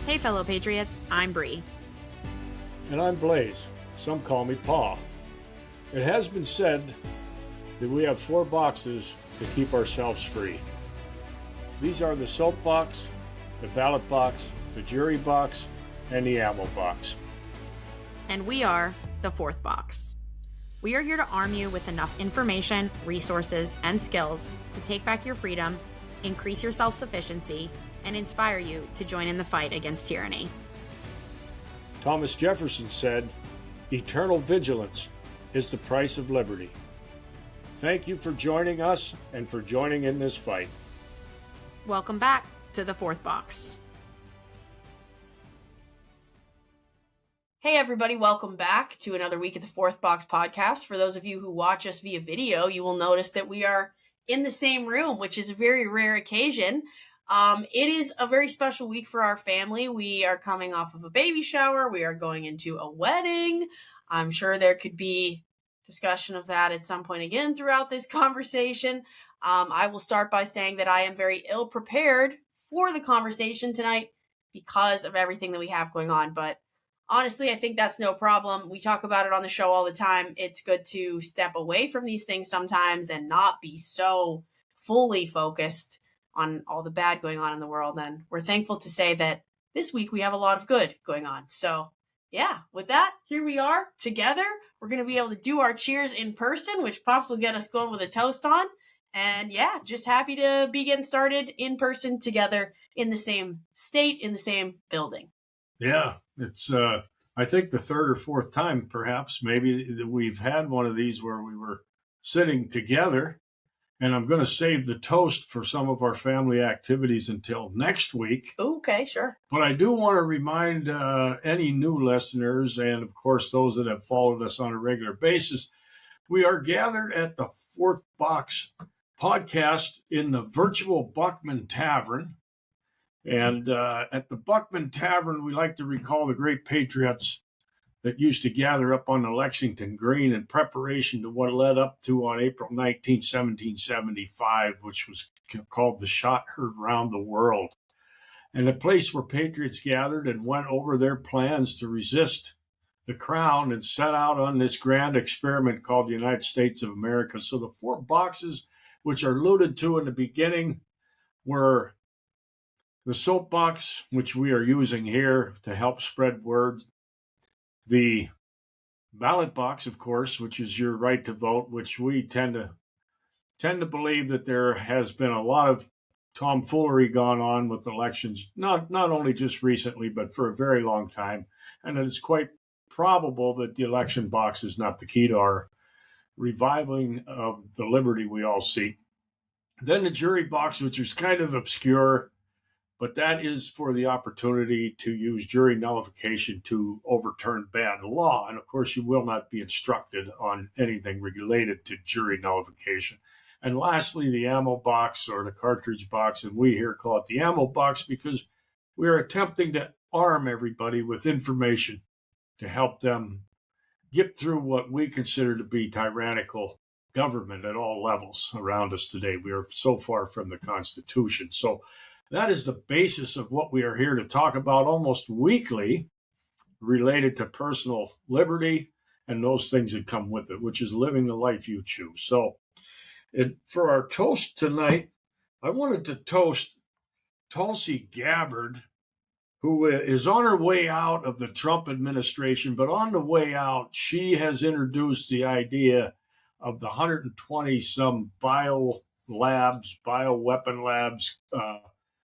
Hey, fellow patriots, I'm Bree. And I'm Blaze. Some call me Pa. It has been said that we have 4 boxes to keep ourselves free. These are the soapbox, the ballot box, the jury box, and the ammo box. And we are the 4th box. We are here to arm you with enough information, resources, and skills to take back your freedom, increase your self-sufficiency, and inspire you to join in the fight against tyranny. Thomas Jefferson said, "Eternal vigilance is the price of liberty." Thank you for joining us and for joining in this fight. Welcome back to the 4th box. Hey everybody, welcome back to another week of the 4th Box podcast. For those of you who watch us via video, you will notice that we are in the same room, which is a very rare occasion. It is a very special week for our family. We are coming off of a baby shower. We are going into a wedding. I'm sure there could be discussion of that at some point again throughout this conversation. I will start by saying that I am very ill prepared for the conversation tonight because of everything that we have going on. But honestly, I think that's no problem. We talk about it on the show all the time. It's good to step away from these things sometimes and not be so fully focused on all the bad going on in the world. And we're thankful to say that this week we have a lot of good going on. So yeah, with that, here we are together. We're going to be able to do our cheers in person, which Pops will get us going with a toast on. And yeah, just happy to be getting started in person together in the same state, in the same building. Yeah, it's, I think the 3rd or 4th time, perhaps, maybe that we've had one of these where we were sitting together. And I'm going to save the toast for some of our family activities until next week. Okay, sure. But I do want to remind any new listeners, and of course those that have followed us on a regular basis, we are gathered at the 4th Box podcast in the virtual Buckman Tavern. And at the Buckman Tavern, we like to recall the great patriots that used to gather up on the Lexington Green in preparation to what led up to on April 19, 1775, which was called the Shot Heard Round the World. And a place where patriots gathered and went over their plans to resist the crown and set out on this grand experiment called the United States of America. So the 4 boxes, which are alluded to in the beginning, were the soapbox, which we are using here to help spread word, the ballot box, of course, which is your right to vote, which we tend to believe that there has been a lot of tomfoolery gone on with elections, not only just recently, but for a very long time. And it's quite probable that the election box is not the key to our reviving of the liberty we all seek. Then the jury box, which is kind of obscure, but that is for the opportunity to use jury nullification to overturn bad law. And of course, you will not be instructed on anything related to jury nullification. And lastly, the ammo box or the cartridge box, and we here call it the ammo box because we are attempting to arm everybody with information to help them get through what we consider to be tyrannical government at all levels around us today. We are so far from the Constitution. So that is the basis of what we are here to talk about almost weekly, related to personal liberty and those things that come with it, which is living the life you choose. So for our toast tonight, I wanted to toast Tulsi Gabbard, who is on her way out of the Trump administration, but on the way out, she has introduced the idea of the 120-some bioweapon labs,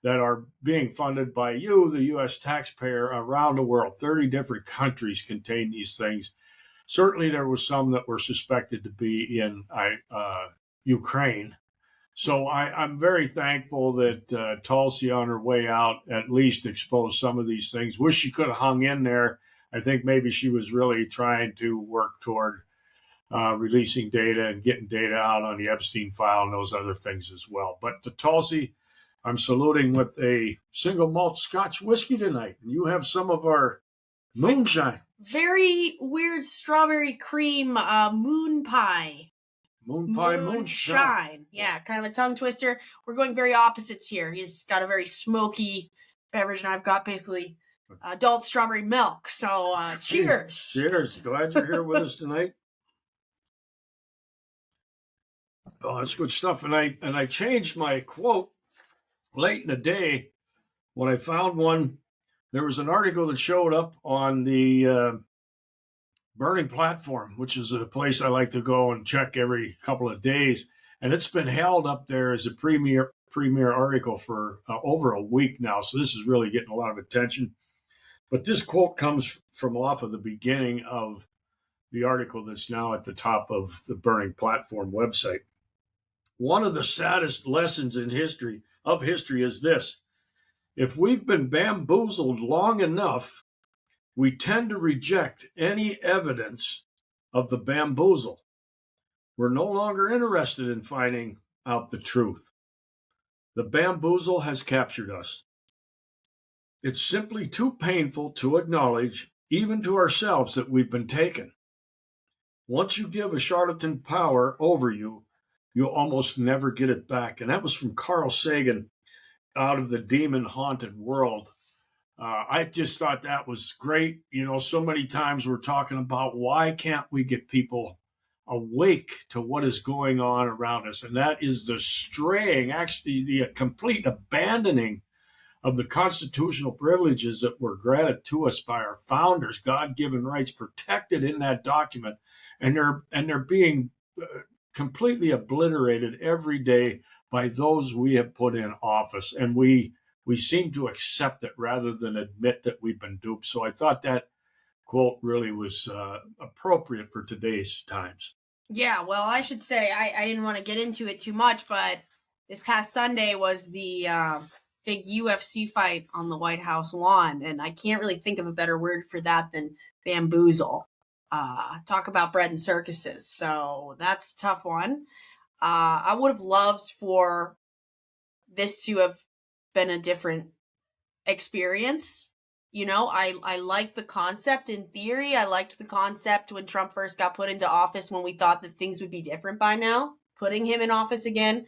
that are being funded by you, the U.S. taxpayer, around the world. 30 different countries contain these things. Certainly there were some that were suspected to be in Ukraine. So I'm very thankful that Tulsi, on her way out, at least exposed some of these things. Wish she could have hung in there. I think maybe she was really trying to work toward releasing data and getting data out on the Epstein file and those other things as well. But to Tulsi, I'm saluting with a single malt Scotch whiskey tonight. And you have some of our moonshine. Very weird strawberry cream moon pie. Moon pie moonshine. Yeah, kind of a tongue twister. We're going very opposites here. He's got a very smoky beverage, and I've got basically adult strawberry milk. So cheers. Cheers. Glad you're here with us tonight. Oh, that's good stuff. And I changed my quote late in the day when I found one. There was an article that showed up on the Burning Platform, which is a place I like to go and check every couple of days. And it's been held up there as a premier article for over a week now. So this is really getting a lot of attention. But this quote comes from off of the beginning of the article that's now at the top of the Burning Platform website. One of the saddest lessons in history is this: if we've been bamboozled long enough, we tend to reject any evidence of the bamboozle. We're no longer interested in finding out the truth. The bamboozle has captured us. It's simply too painful to acknowledge, even to ourselves, that we've been taken. Once you give a charlatan power over you, you'll almost never get it back. And that was from Carl Sagan, Out of the Demon-Haunted World. I just thought that was great. You know, so many times we're talking about why can't we get people awake to what is going on around us? And that is the straying, actually the complete abandoning of the constitutional privileges that were granted to us by our founders, God-given rights protected in that document. And they're being completely obliterated every day by those we have put in office. And we seem to accept it rather than admit that we've been duped. So I thought that quote really was appropriate for today's times. Yeah, well, I should say I didn't want to get into it too much, but this past Sunday was the big UFC fight on the White House lawn, and I can't really think of a better word for that than bamboozle. Talk about bread and circuses. So that's a tough one. I would have loved for this to have been a different experience. You know, I like the concept in theory. I liked the concept when Trump first got put into office, when we thought that things would be different by now, putting him in office again,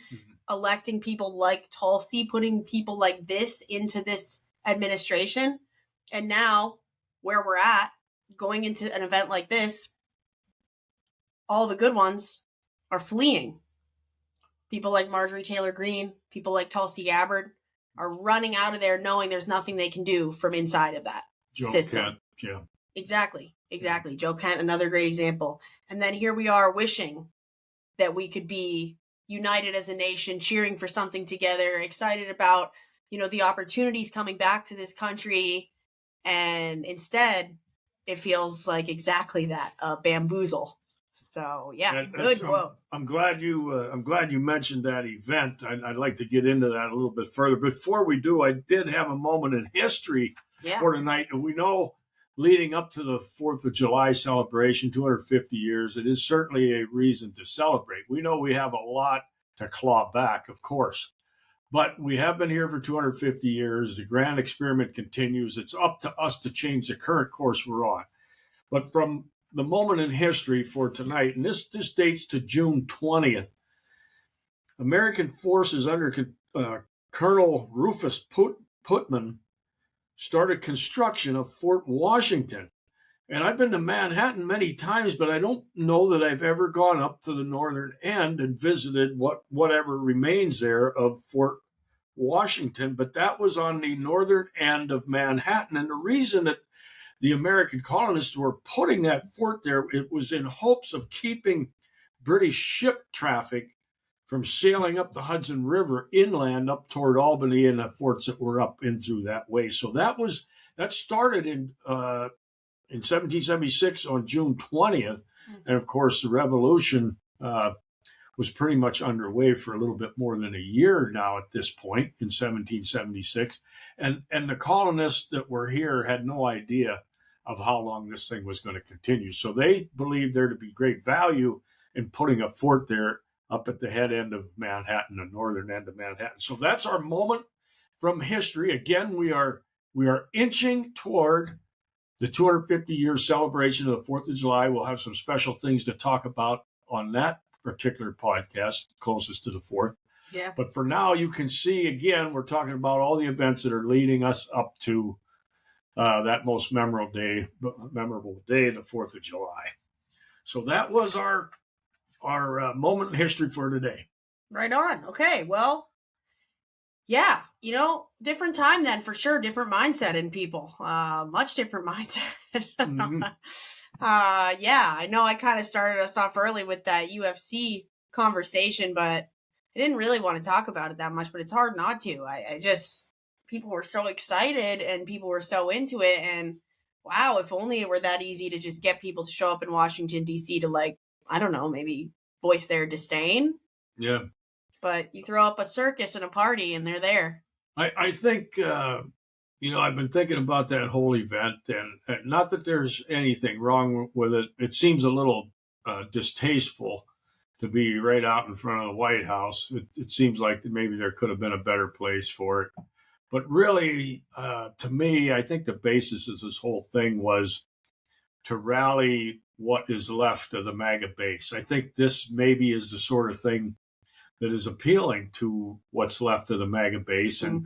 electing people like Tulsi, putting people like this into this administration. And now where we're at, going into an event like this, all the good ones are fleeing. People like Marjorie Taylor Greene, people like Tulsi Gabbard are running out of there knowing there's nothing they can do from inside of that system. Kent, yeah. Exactly. Joe Kent, another great example. And then here we are wishing that we could be united as a nation, cheering for something together, excited about, you know, the opportunities coming back to this country. And instead, it feels like exactly that, bamboozle. So yeah, good quote. I'm glad you mentioned that event. I'd like to get into that a little bit further. Before we do, I did have a moment in history for tonight. And we know, leading up to the 4th of July celebration, 250 years, it is certainly a reason to celebrate. We know we have a lot to claw back, of course. But we have been here for 250 years. The grand experiment continues. It's up to us to change the current course we're on. But from the moment in history for tonight, and this dates to June 20th, American forces under Colonel Rufus Putnam started construction of Fort Washington. And I've been to Manhattan many times, but I don't know that I've ever gone up to the northern end and visited whatever remains there of Fort Washington. But that was on the northern end of Manhattan. And the reason that the American colonists were putting that fort there, it was in hopes of keeping British ship traffic from sailing up the Hudson River inland up toward Albany and the forts that were up in through that way. So that started in 1776 on June 20th. And of course, the revolution was pretty much underway for a little bit more than a year now at this point in 1776. And the colonists that were here had no idea of how long this thing was going to continue. So they believed there to be great value in putting a fort there up at the head end of Manhattan, the northern end of Manhattan. So that's our moment from history. Again, we are inching toward the 250-year celebration of the 4th of July. We'll have some special things to talk about on that particular podcast, closest to the 4th. Yeah. But for now, you can see, again, we're talking about all the events that are leading us up to that most memorable day, the 4th of July. So that was our moment in history for today. Right on. Okay, well, yeah, different time then for sure. Different mindset in people. Much different mindset. Mm-hmm. Yeah, I know I kind of started us off early with that UFC conversation, but I didn't really want to talk about it that much, but it's hard not to. I just, people were so excited and people were so into it. And wow, if only it were that easy to just get people to show up in Washington, D.C. to, like, I don't know, maybe voice their disdain. Yeah. But you throw up a circus and a party and they're there. I think, I've been thinking about that whole event, and not that there's anything wrong with it. It seems a little distasteful to be right out in front of the White House. It seems like maybe there could have been a better place for it. But really, to me, I think the basis of this whole thing was to rally what is left of the MAGA base. I think this maybe is the sort of thing that is appealing to what's left of the MAGA base. And,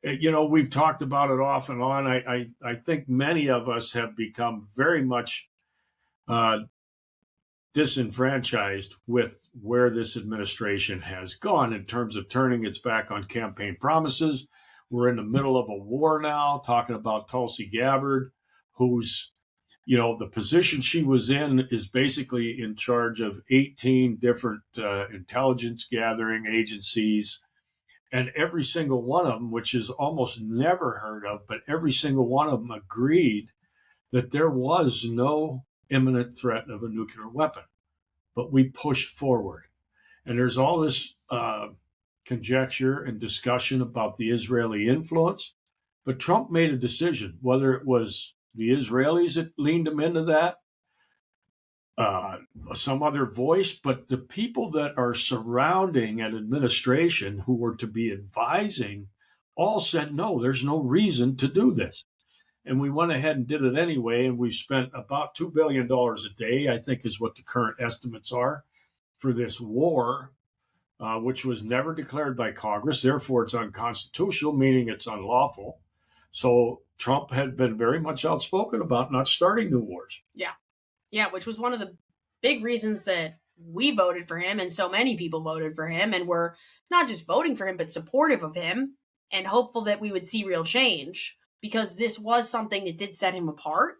we've talked about it off and on. I think many of us have become very much disenfranchised with where this administration has gone in terms of turning its back on campaign promises. We're in the middle of a war now, talking about Tulsi Gabbard, who's, the position she was in is basically in charge of 18 different intelligence gathering agencies. And every single one of them, which is almost never heard of, but every single one of them agreed that there was no imminent threat of a nuclear weapon. But we pushed forward. And there's all this conjecture and discussion about the Israeli influence. But Trump made a decision, whether it was the Israelis that leaned him into that, some other voice, but the people that are surrounding an administration who were to be advising all said, no, there's no reason to do this. And we went ahead and did it anyway, and we've spent about $2 billion a day, I think is what the current estimates are, for this war, which was never declared by Congress. Therefore, it's unconstitutional, meaning it's unlawful. So Trump had been very much outspoken about not starting new wars. Yeah, which was one of the big reasons that we voted for him, and so many people voted for him, and were not just voting for him, but supportive of him and hopeful that we would see real change, because this was something that did set him apart.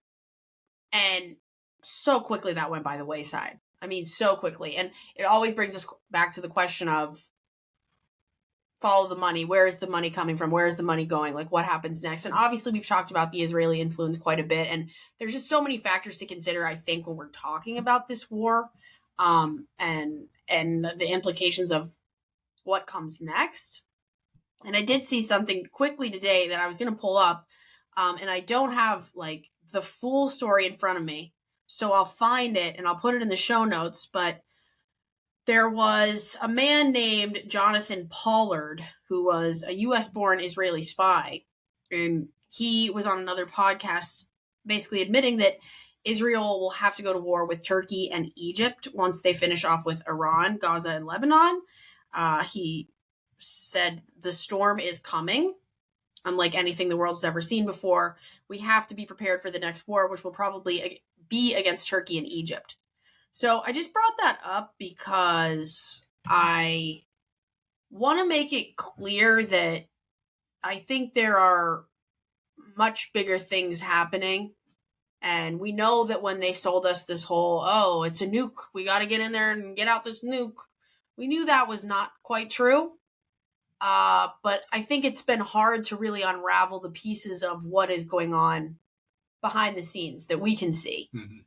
And so quickly that went by the wayside. I mean, so quickly. And it always brings us back to the question of follow the money. Where is the money coming from? Where is the money going? Like, what happens next? And obviously we've talked about the Israeli influence quite a bit, and there's just so many factors to consider, I think, when we're talking about this war, and the implications of what comes next. And I did see something quickly today that I was going to pull up, and I don't have like the full story in front of me, so I'll find it and I'll put it in the show notes. But there was a man named Jonathan Pollard, who was a U.S.-born Israeli spy, and he was on another podcast basically admitting that Israel will have to go to war with Turkey and Egypt once they finish off with Iran, Gaza, and Lebanon. He said the storm is coming, unlike anything the world's ever seen before. We have to be prepared for the next war, which will probably be against Turkey and Egypt. So I just brought that up because I want to make it clear that I think there are much bigger things happening. And we know that when they sold us this whole, oh, it's a nuke, we got to get in there and get out this nuke, we knew that was not quite true. But I think it's been hard to really unravel the pieces of what is going on behind the scenes that we can see. Mm-hmm.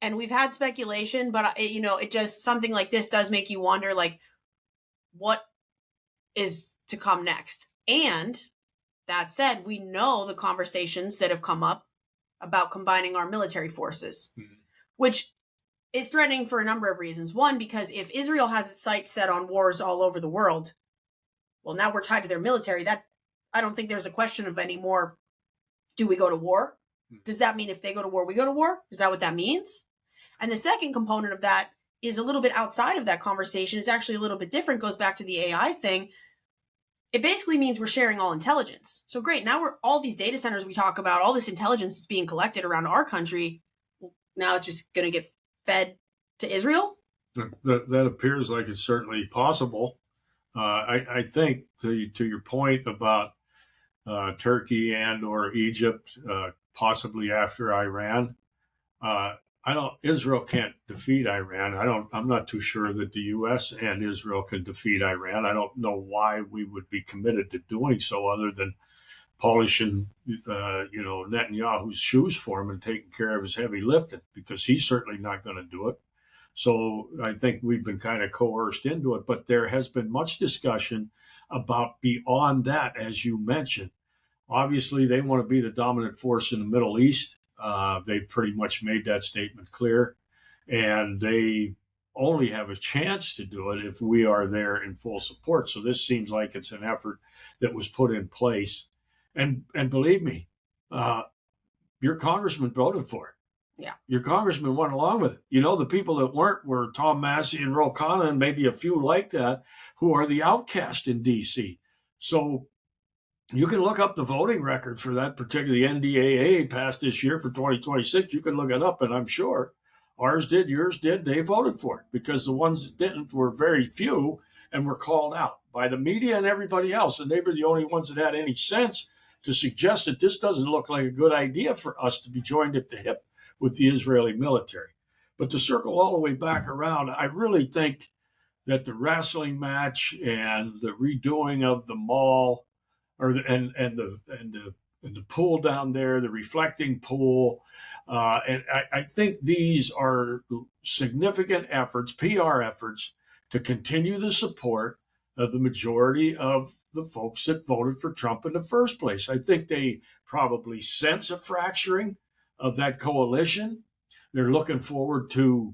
And we've had speculation, but it just, something like this does make you wonder, like, what is to come next? And that said, we know the conversations that have come up about combining our military forces, which is threatening for a number of reasons. One, because if Israel has its sights set on wars all over the world, well, now we're tied to their military. That, I don't think there's a question of anymore, do we go to war? Does that mean if they go to war, we go to war? Is that what that means? And the second component of that is a little bit outside of that conversation. It's actually a little bit different, goes back to the AI thing. It basically means we're sharing all intelligence. So great, now we're all these data centers we talk about, all this intelligence that's being collected around our country, now it's just going to get fed to Israel? That appears like it's certainly possible. I think to your point about Turkey and or Egypt, possibly after Iran, Israel can't defeat Iran. I'm not too sure that the U.S. and Israel can defeat Iran. I don't know why we would be committed to doing so, other than polishing, Netanyahu's shoes for him and taking care of his heavy lifting, because he's certainly not going to do it. So I think we've been kind of coerced into it. But there has been much discussion about beyond that, as you mentioned. Obviously, they want to be the dominant force in the Middle East. They've pretty much made that statement clear. And they only have a chance to do it if we are there in full support. So this seems like it's an effort that was put in place. And believe me, your congressman voted for it. Yeah. Your congressman went along with it. The people that weren't were Tom Massey and Ro Khanna, and maybe a few like that, who are the outcast in D.C. So you can look up the voting record for that particular NDAA passed this year for 2026. You can look it up, and I'm sure ours did, yours did. They voted for it, because the ones that didn't were very few and were called out by the media and everybody else. And they were the only ones that had any sense to suggest that this doesn't look like a good idea for us to be joined at the hip with the Israeli military. But to circle all the way back around, I really think that the wrestling match and the redoing of the mall, and the pool down there, the reflecting pool, and I think these are significant efforts, PR efforts, to continue the support of the majority of the folks that voted for Trump in the first place. I think they probably sense a fracturing of that coalition. They're looking forward to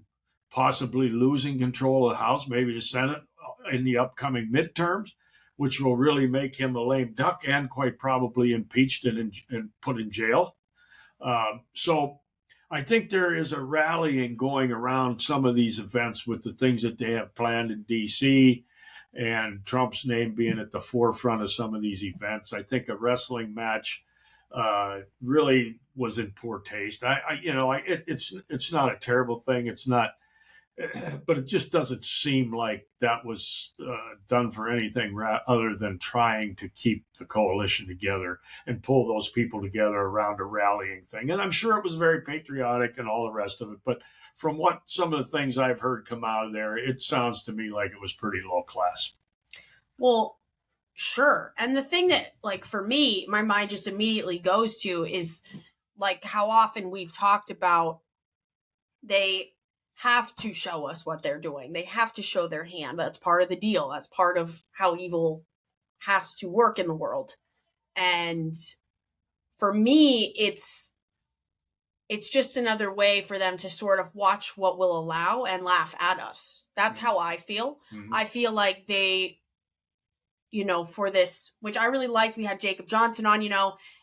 possibly losing control of the House, maybe the Senate in the upcoming midterms, which will really make him a lame duck and quite probably impeached and put in jail. So I think there is a rallying going around some of these events with the things that they have planned in D.C., and Trump's name being at the forefront of some of these events. I think a wrestling match really was in poor taste. It's not a terrible thing. It's not, but it just doesn't seem like that was done for anything other than trying to keep the coalition together and pull those people together around a rallying thing. And I'm sure it was very patriotic and all the rest of it. But from what some of the things I've heard come out of there, it sounds to me like it was pretty low class. Well, sure. And the thing that, like, for me, my mind just immediately goes to is, like, how often we've talked about they have to show us what they're doing. They have to show their hand. That's part of the deal. That's part of how evil has to work in the world. And for me, it's just another way for them to sort of watch what we'll allow and laugh at us. That's how I feel. Mm-hmm. I feel like they, for this, which I really liked, we had Jacob Johnson on,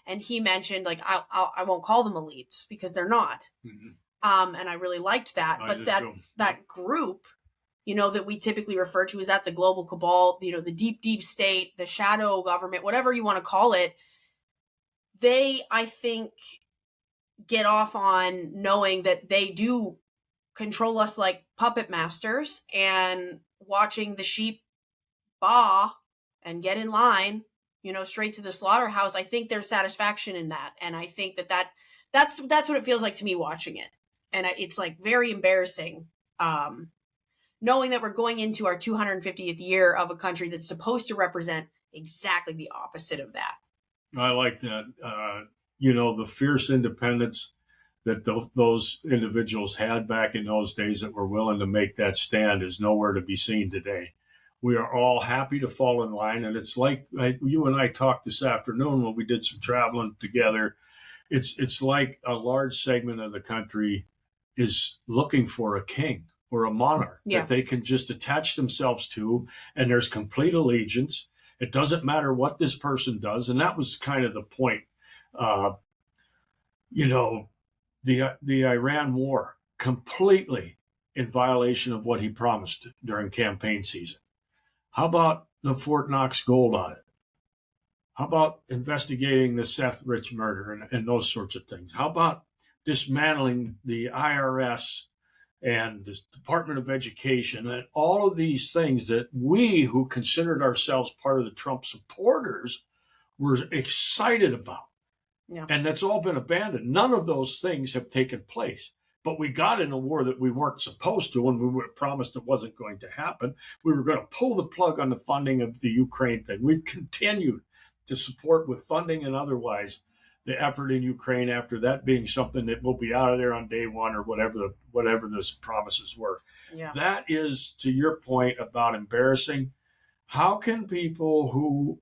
and he mentioned, like, I won't call them elites because they're not. Mm-hmm. And I really liked that. But that group, that we typically refer to as that, the global cabal, the deep, deep state, the shadow government, whatever you want to call it, they, I think, get off on knowing that they do control us like puppet masters, and watching the sheep baa and get in line, straight to the slaughterhouse. I think there's satisfaction in that. And I think that's what it feels like to me watching it. And it's like very embarrassing, knowing that we're going into our 250th year of a country that's supposed to represent exactly the opposite of that. I like that. The fierce independence that those individuals had back in those days that were willing to make that stand is nowhere to be seen today. We are all happy to fall in line. And it's like you and I talked this afternoon when we did some traveling together. It's like a large segment of the country is looking for a king or a monarch that they can just attach themselves to, and there's complete allegiance. It doesn't matter what this person does. And that was kind of the point. The Iran war completely in violation of what he promised during campaign season? How about the Fort Knox gold audit? How about investigating the Seth Rich murder and those sorts of things? How about dismantling the IRS and the Department of Education and all of these things that we, who considered ourselves part of the Trump supporters, were excited about? Yeah. And that's all been abandoned. None of those things have taken place. But we got in a war that we weren't supposed to, and we were promised it wasn't going to happen. We were going to pull the plug on the funding of the Ukraine thing. We've continued to support with funding and otherwise the effort in Ukraine after that being something that will be out of there on day one or whatever those promises were. Yeah. That is, to your point about embarrassing. How can people who,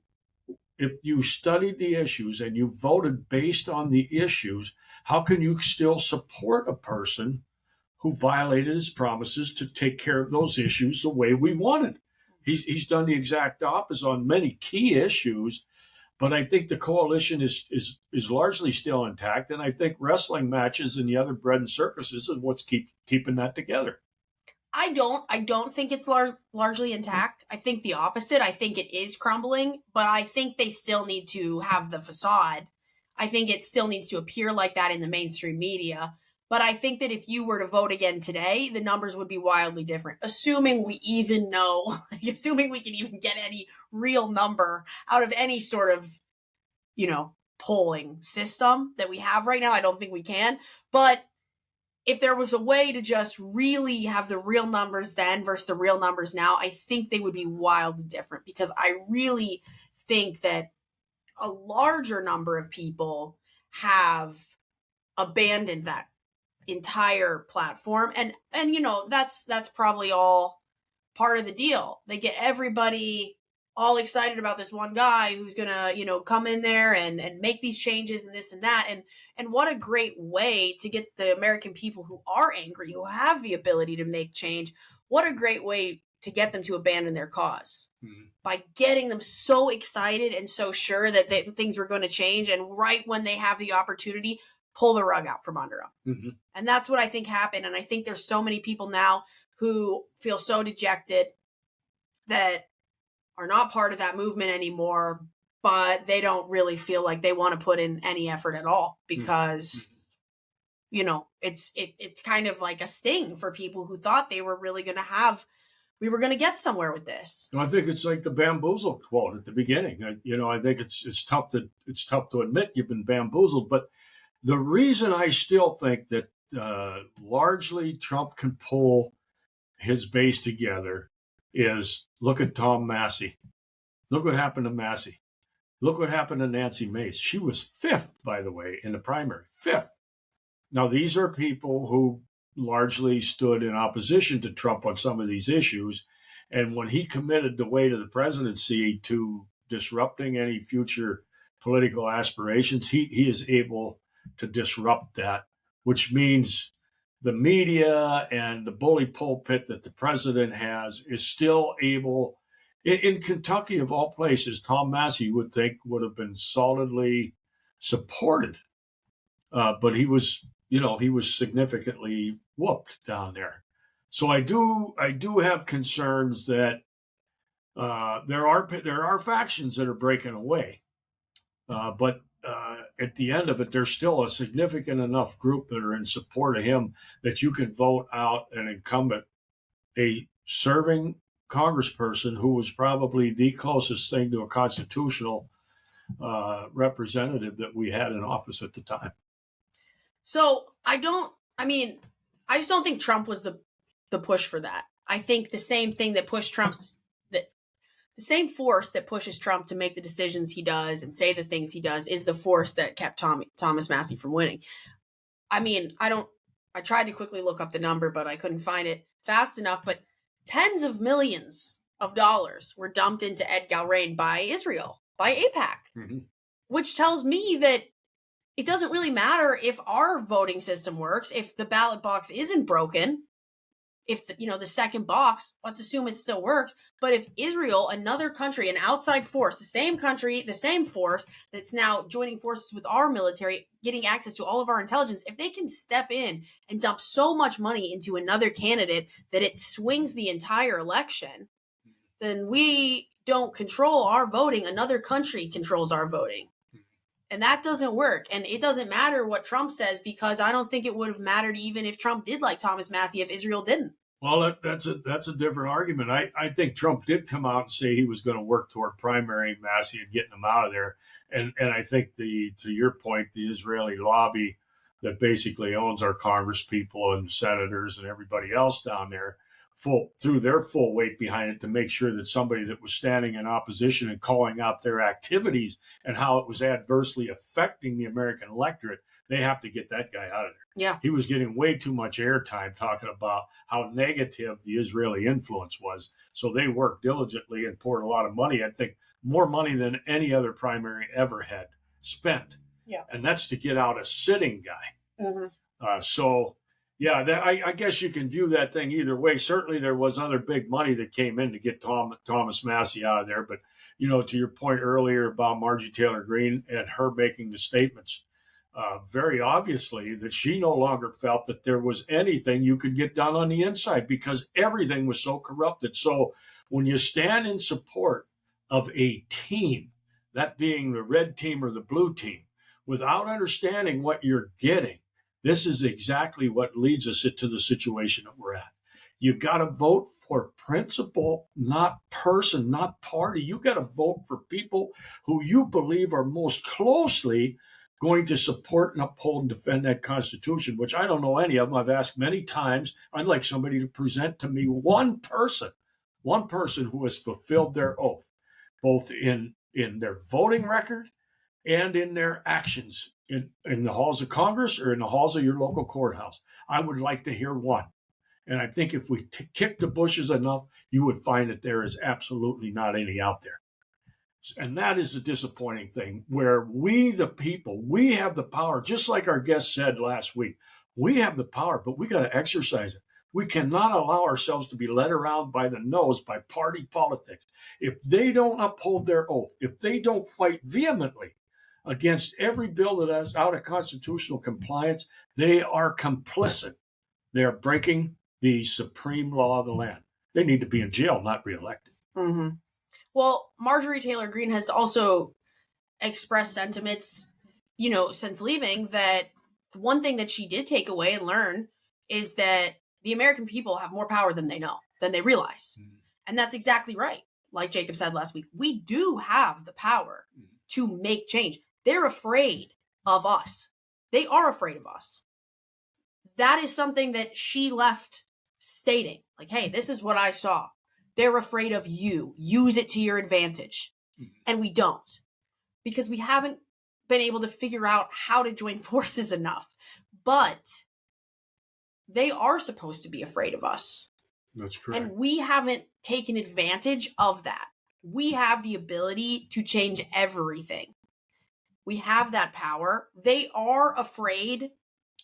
if you studied the issues and you voted based on the issues, how can you still support a person who violated his promises to take care of those issues the way we wanted? He's done the exact opposite on many key issues, but I think the coalition is largely still intact, and I think wrestling matches and the other bread and circuses is what's keeping that together. I don't think it's largely intact. I think the opposite. I think it is crumbling, but I think they still need to have the facade. I think it still needs to appear like that in the mainstream media. But I think that if you were to vote again today, the numbers would be wildly different. Assuming we even know, assuming we can even get any real number out of any sort of, polling system that we have right now. I don't think we can. But if there was a way to just really have the real numbers then versus the real numbers now, I think they would be wildly different, because I really think that a larger number of people have abandoned that entire platform. And that's probably all part of the deal. They get everybody all excited about this one guy who's gonna, come in there and make these changes and this and that. And what a great way to get the American people who are angry, who have the ability to make change, what a great way to get them to abandon their cause. Mm-hmm. By getting them so excited and so sure that things were going to change, and right when they have the opportunity, pull the rug out from under them. Mm-hmm. And that's what I think happened. And I think there's so many people now who feel so dejected that are not part of that movement anymore, but they don't really feel like they want to put in any effort at all, because, it's kind of like a sting for people who thought they were really going to we were going to get somewhere with this. I think it's like the bamboozled quote at the beginning. I think it's tough to admit you've been bamboozled, but the reason I still think that largely Trump can pull his base together is, look at Tom Massey. Look what happened to Massey. Look what happened to Nancy Mace. She was 5th, by the way, in the primary. 5th. Now, these are people who largely stood in opposition to Trump on some of these issues. And when he committed the way to the presidency to disrupting any future political aspirations, he is able to disrupt that, which means the media and the bully pulpit that the president has is still able. In Kentucky, of all places, Tom Massey, you would think, would have been solidly supported. But he was significantly whooped down there. So I do have concerns that there are factions that are breaking away. But at the end of it, there's still a significant enough group that are in support of him that you can vote out an incumbent, a serving congressperson who was probably the closest thing to a constitutional representative that we had in office at the time. So I just don't think Trump was the push for that. I think the same thing that pushed the same force that pushes Trump to make the decisions he does and say the things he does is the force that kept Thomas Massey from winning. I tried to quickly look up the number, but I couldn't find it fast enough. But tens of millions of dollars were dumped into Ed Galrain by Israel, by AIPAC, which tells me that it doesn't really matter if our voting system works, if the ballot box isn't broken. if the second box, let's assume it still works. But if Israel, another country, an outside force, the same country, the same force that's now joining forces with our military, getting access to all of our intelligence, if they can step in and dump so much money into another candidate that it swings the entire election, then we don't control our voting. Another country controls our voting. And that doesn't work. And it doesn't matter what Trump says, because I don't think it would have mattered even if Trump did like Thomas Massie if Israel didn't. Well, that's a different argument. I think Trump did come out and say he was going to work toward primary Massie and getting him out of there. And I think to your point, the Israeli lobby that basically owns our Congress people and senators and everybody else down there threw their full weight behind it to make sure that somebody that was standing in opposition and calling out their activities and how it was adversely affecting the American electorate, they have to get that guy out of there. Yeah. He was getting way too much airtime talking about how negative the Israeli influence was. So they worked diligently and poured a lot of money. I think more money than any other primary ever had spent. Yeah. And that's to get out a sitting guy. Mm-hmm. I guess you can view that thing either way. Certainly there was other big money that came in to get Thomas Massie out of there. But, to your point earlier about Marjorie Taylor Greene and her making the statements, very obviously that she no longer felt that there was anything you could get done on the inside because everything was so corrupted. So when you stand in support of a team, that being the red team or the blue team, without understanding what you're getting, this is exactly what leads us into the situation that we're at. You got to vote for principle, not person, not party. You got to vote for people who you believe are most closely going to support and uphold and defend that Constitution, which I don't know any of them. I've asked many times. I'd like somebody to present to me one person who has fulfilled their oath, both in their voting record and in their actions in the halls of Congress or in the halls of your local courthouse. I would like to hear one. And I think if we kick the bushes enough, you would find that there is absolutely not any out there. And that is the disappointing thing, where we, the people, we have the power, just like our guest said last week. We have the power, but we got to exercise it. We cannot allow ourselves to be led around by the nose by party politics. If they don't uphold their oath, if they don't fight vehemently against every bill that is out of constitutional compliance, they are complicit. They are breaking the supreme law of the land. They need to be in jail, not reelected. Mm-hmm. Well, Marjorie Taylor Greene has also expressed sentiments, since leaving, that the one thing that she did take away and learn is that the American people have more power than they know, than they realize. Mm-hmm. And that's exactly right. Like Jacob said last week, we do have the power to make change. They're afraid of us. They are afraid of us. That is something that she left stating. Like, hey, this is what I saw. They're afraid of you. Use it to your advantage. Mm-hmm. And we don't. Because we haven't been able to figure out how to join forces enough. But they are supposed to be afraid of us. That's correct. And we haven't taken advantage of that. We have the ability to change everything. We have that power. They are afraid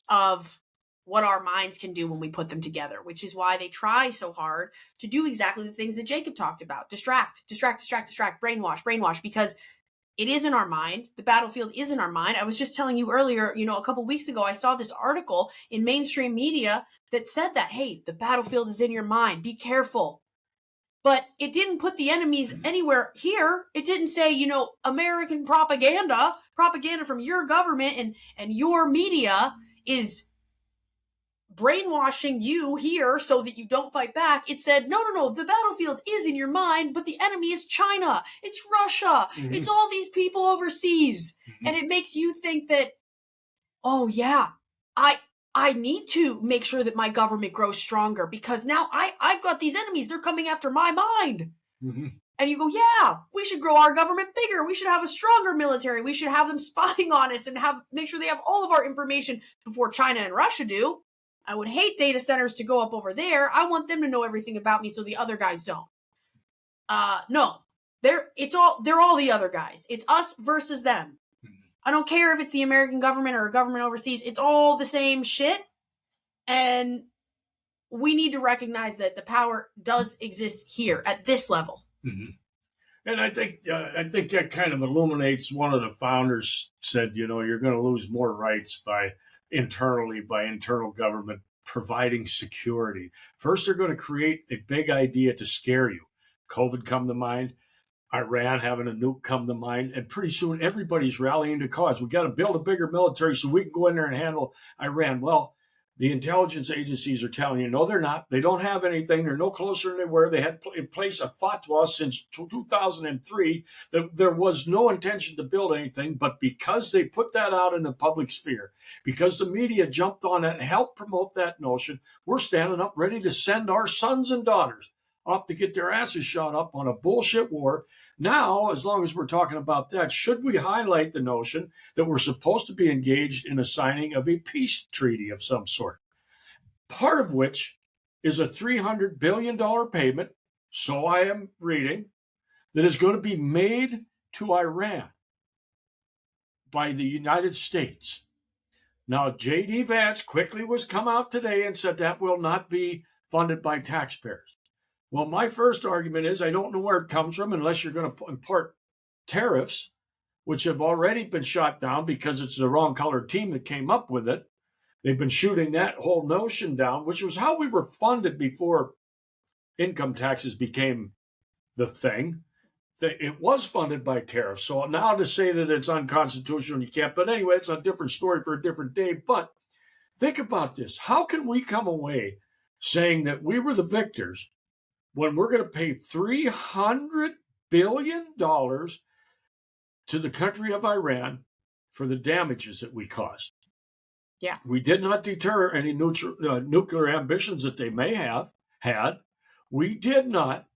of what our minds can do when we put them together, which is why they try so hard to do exactly the things that Jacob talked about. Distract, brainwash, because it is in our mind. The battlefield is in our mind. I was just telling you earlier, a couple weeks ago, I saw this article in mainstream media that said that, hey, the battlefield is in your mind. Be careful. But it didn't put the enemies anywhere here. It didn't say, American propaganda from your government and your media is brainwashing you here so that you don't fight back. It said, no, the battlefield is in your mind, but the enemy is China. It's Russia. Mm-hmm. It's all these people overseas. Mm-hmm. And it makes you think that, oh yeah, I need to make sure that my government grows stronger because now I've got these enemies. They're coming after my mind. Mm-hmm. And you go, yeah, we should grow our government bigger. We should have a stronger military. We should have them spying on us and make sure they have all of our information before China and Russia do. I would hate data centers to go up over there. I want them to know everything about me so the other guys don't. No, they're all the other guys. It's us versus them. I don't care if it's the American government or a government overseas. It's all the same shit. And we need to recognize that the power does exist here at this level. Mm-hmm. And I think that kind of illuminates, one of the founders said, you're going to lose more rights by internal government providing security. First, they're going to create a big idea to scare you. COVID come to mind, Iran having a nuke come to mind, and pretty soon everybody's rallying to cause. We got to build a bigger military so we can go in there and handle Iran. Well, the intelligence agencies are telling you, no, they're not. They don't have anything. They're no closer than they were. They had in place a fatwa since 2003 that there was no intention to build anything. But because they put that out in the public sphere, because the media jumped on it and helped promote that notion, we're standing up ready to send our sons and daughters up to get their asses shot up on a bullshit war. Now, as long as we're talking about that, should we highlight the notion that we're supposed to be engaged in a signing of a peace treaty of some sort, part of which is a $300 billion payment, so I am reading, that is going to be made to Iran by the United States. Now, J.D. Vance quickly was come out today and said that will not be funded by taxpayers. Well, my first argument is I don't know where it comes from unless you're going to import tariffs, which have already been shot down because it's the wrong colored team that came up with it. They've been shooting that whole notion down, which was how we were funded before income taxes became the thing. It was funded by tariffs. So now to say that it's unconstitutional, you can't. But anyway, it's a different story for a different day. But think about this. How can we come away saying that we were the victors when we're going to pay $300 billion to the country of Iran for the damages that we caused? Yeah. We did not deter any nuclear ambitions that they may have had. We did not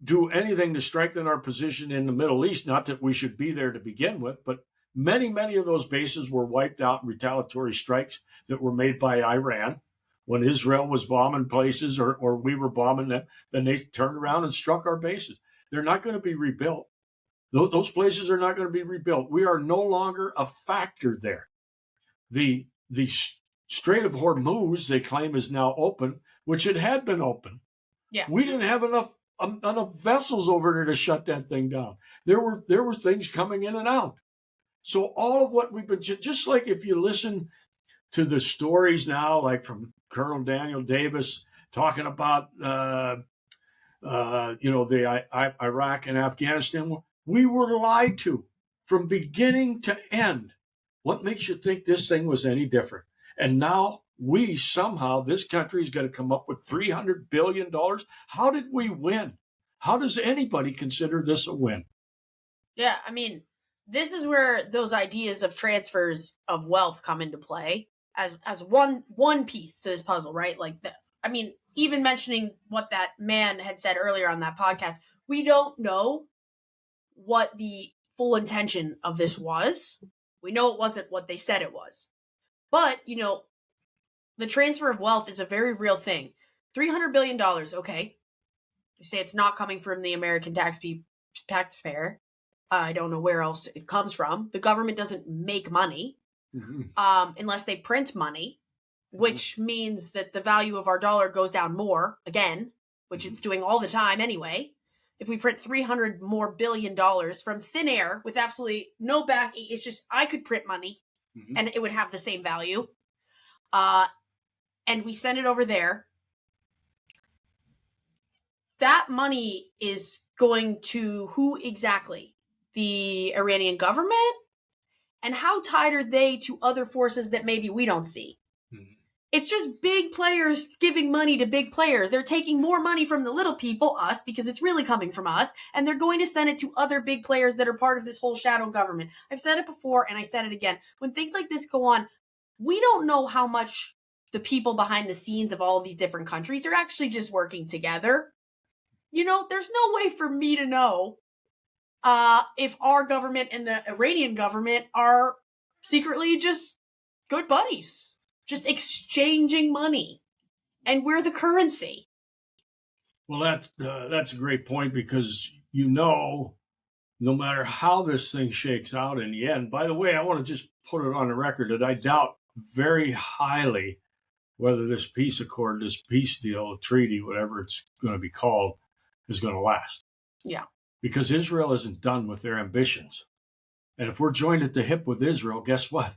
do anything to strengthen our position in the Middle East. Not that we should be there to begin with, but many, many of those bases were wiped out in retaliatory strikes that were made by Iran. When Israel was bombing places or we were bombing them, then they turned around and struck our bases. They're not going to be rebuilt. Those places are not going to be rebuilt. We are no longer a factor there. The Strait of Hormuz, they claim, is now open, which it had been open. Yeah. We didn't have enough vessels over there to shut that thing down. There were things coming in and out. So all of what we've been, just like if you listen to the stories now, like from Colonel Daniel Davis talking about, the Iraq and Afghanistan war, we were lied to from beginning to end. What makes you think this thing was any different? And now this country is going to come up with $300 billion. How did we win? How does anybody consider this a win? Yeah, I mean, this is where those ideas of transfers of wealth come into play as one piece to this puzzle, right? Like, even mentioning what that man had said earlier on that podcast, we don't know what the full intention of this was. We know it wasn't what they said it was. But, the transfer of wealth is a very real thing. $300 billion, okay. You say it's not coming from the American taxpayer. I don't know where else it comes from. The government doesn't make money unless they print money, which means that the value of our dollar goes down more, again, which it's doing all the time anyway. If we print $300 more billion from thin air with absolutely no back, it's just I could print money and it would have the same value. And we send it over there. That money is going to who exactly? The Iranian government? And how tied are they to other forces that maybe we don't see? It's just big players giving money to big players. They're taking more money from the little people, us, because it's really coming from us, and they're going to send it to other big players that are part of this whole shadow government. I've said it before, and I said it again. When things like this go on, we don't know how much the people behind the scenes of all of these different countries are actually just working together. There's no way for me to know if our government and the Iranian government are secretly just good buddies. Just exchanging money, and we're the currency. Well, that's a great point because no matter how this thing shakes out in the end. By the way, I want to just put it on the record that I doubt very highly whether this peace accord, this peace deal, treaty, whatever it's going to be called, is going to last. Yeah. Because Israel isn't done with their ambitions. And if we're joined at the hip with Israel, guess what?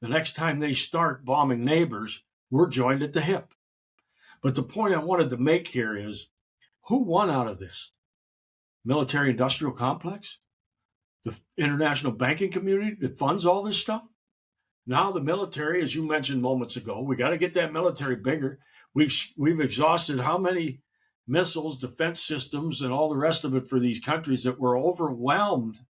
The next time they start bombing neighbors, we're joined at the hip. But the point I wanted to make here is, who won out of this? Military industrial complex? The international banking community that funds all this stuff? Now the military, as you mentioned moments ago, we got to get that military bigger. We've exhausted how many missiles, defense systems, and all the rest of it for these countries that were overwhelmed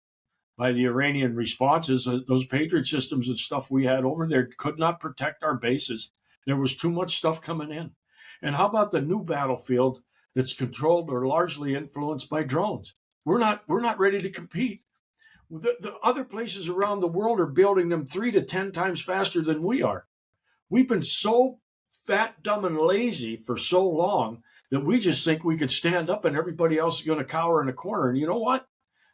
by the Iranian responses. Those Patriot systems and stuff we had over there could not protect our bases. There was too much stuff coming in. And how about the new battlefield that's controlled or largely influenced by drones? We're not ready to compete. The other places around the world are building them 3 to 10 times faster than we are. We've been so fat, dumb, and lazy for so long that we just think we could stand up and everybody else is going to cower in a corner. And you know what?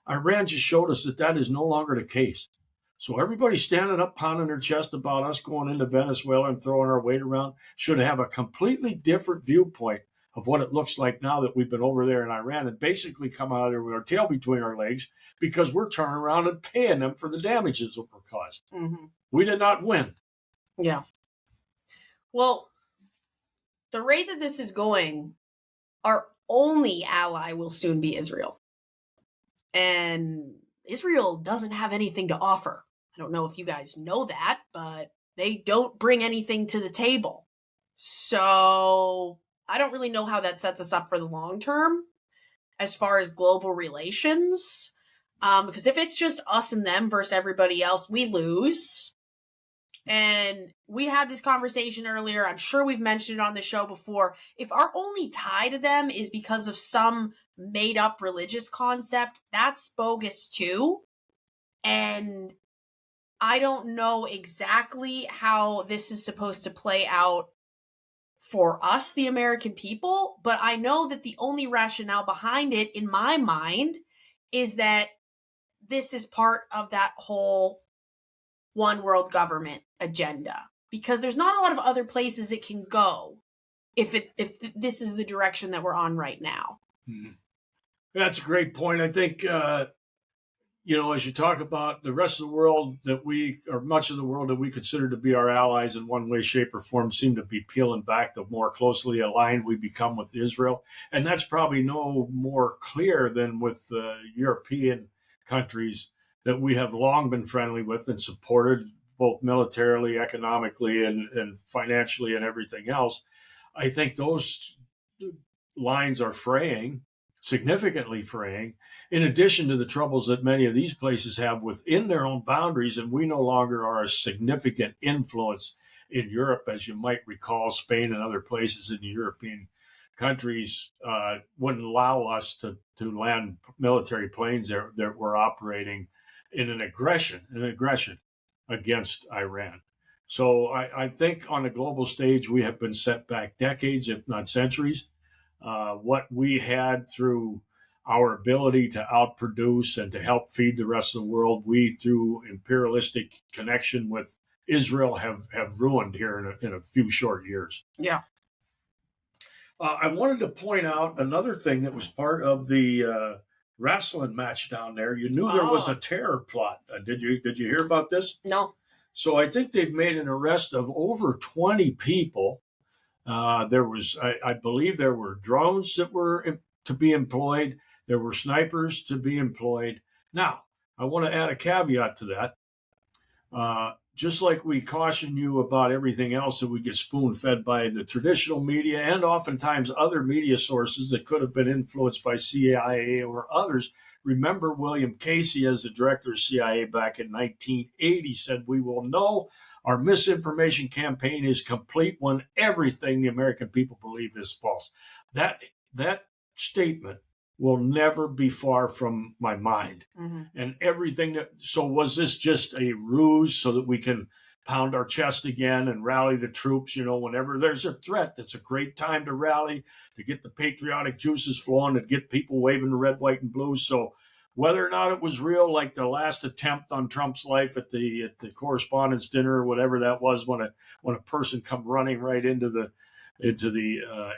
Iran just showed us that that is no longer the case. So everybody standing up, pounding their chest about us going into Venezuela and throwing our weight around should have a completely different viewpoint of what it looks like now that we've been over there in Iran and basically come out of there with our tail between our legs because we're turning around and paying them for the damages that were caused. Mm-hmm. We did not win. Yeah. Well, the rate that this is going, our only ally will soon be Israel. And Israel doesn't have anything to offer. I don't know if you guys know that, but they don't bring anything to the table. So I don't really know how that sets us up for the long term as far as global relations. Because if it's just us and them versus everybody else, we lose. And we had this conversation earlier. I'm sure we've mentioned it on the show before. If our only tie to them is because of some made up religious concept, that's bogus too. And I don't know exactly how this is supposed to play out for us, the American people, but I know that the only rationale behind it, in my mind, is that this is part of that whole one world government agenda, because there's not a lot of other places it can go if this is the direction that we're on right now. That's a great point. I think, as you talk about the rest of the world or much of the world that we consider to be our allies in one way, shape, or form seem to be peeling back the more closely aligned we become with Israel. And that's probably no more clear than with the European countries that we have long been friendly with and supported both militarily, economically, and financially and everything else. I think those lines are fraying, significantly fraying, in addition to the troubles that many of these places have within their own boundaries, and we no longer are a significant influence in Europe. As you might recall, Spain and other places in the European countries wouldn't allow us to land military planes that were operating in an aggression against Iran. So I think on the global stage, we have been set back decades, if not centuries. What we had through our ability to outproduce and to help feed the rest of the world, we, through imperialistic connection with Israel, have ruined here in a few short years. Yeah. I wanted to point out another thing that was part of the wrestling match down there. You knew there was a terror plot. Did you hear about this? No. So I think they've made an arrest of over 20 people. There was, I believe, there were drones that were to be employed. There were snipers to be employed. Now, I want to add a caveat to that. Just like we caution you about everything else that we get spoon-fed by the traditional media and oftentimes other media sources that could have been influenced by CIA or others. Remember, William Casey, as the director of CIA back in 1980, said, "We will know our misinformation campaign is complete when everything the American people believe is false." That statement will never be far from my mind. Mm-hmm. And everything so was this just a ruse so that we can pound our chest again and rally the troops? Whenever there's a threat, that's a great time to rally, to get the patriotic juices flowing and get people waving the red, white, and blue. So Whether or not it was real, like the last attempt on Trump's life at the correspondence dinner or whatever that was, when a person come running right into the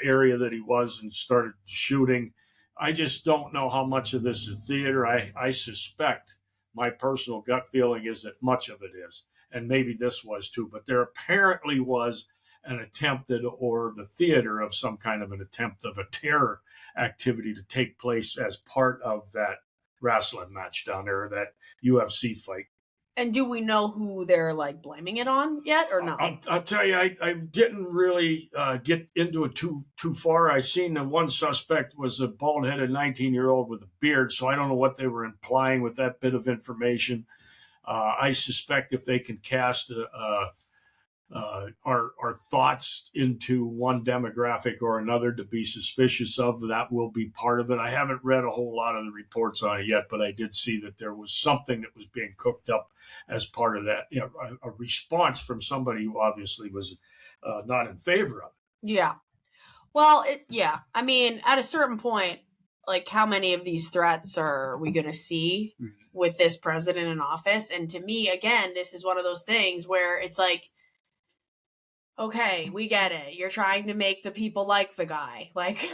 area that he was and started shooting. I just don't know how much of this is theater. I suspect, my personal gut feeling is that much of it is, and maybe this was too. But there apparently was an attempted, or the theater of some kind of an attempt of a terror activity to take place as part of that wrestling match down there, that UFC fight. And do we know who they're like blaming it on yet, or no? I'll tell you, I didn't really get into it too far. I seen that one suspect was a bald-headed 19-year-old with a beard, so I don't know what they were implying with that bit of information. I suspect if they can cast our thoughts into one demographic or another to be suspicious of, that will be part of it. I haven't read a whole lot of the reports on it yet, but I did see that there was something that was being cooked up as part of that, a response from somebody who obviously was not in favor of it. Yeah. Well, I mean, at a certain point, like, how many of these threats are we going to see with this president in office? And to me, again, this is one of those things where it's like, okay, we get it. You're trying to make the people like the guy. Like,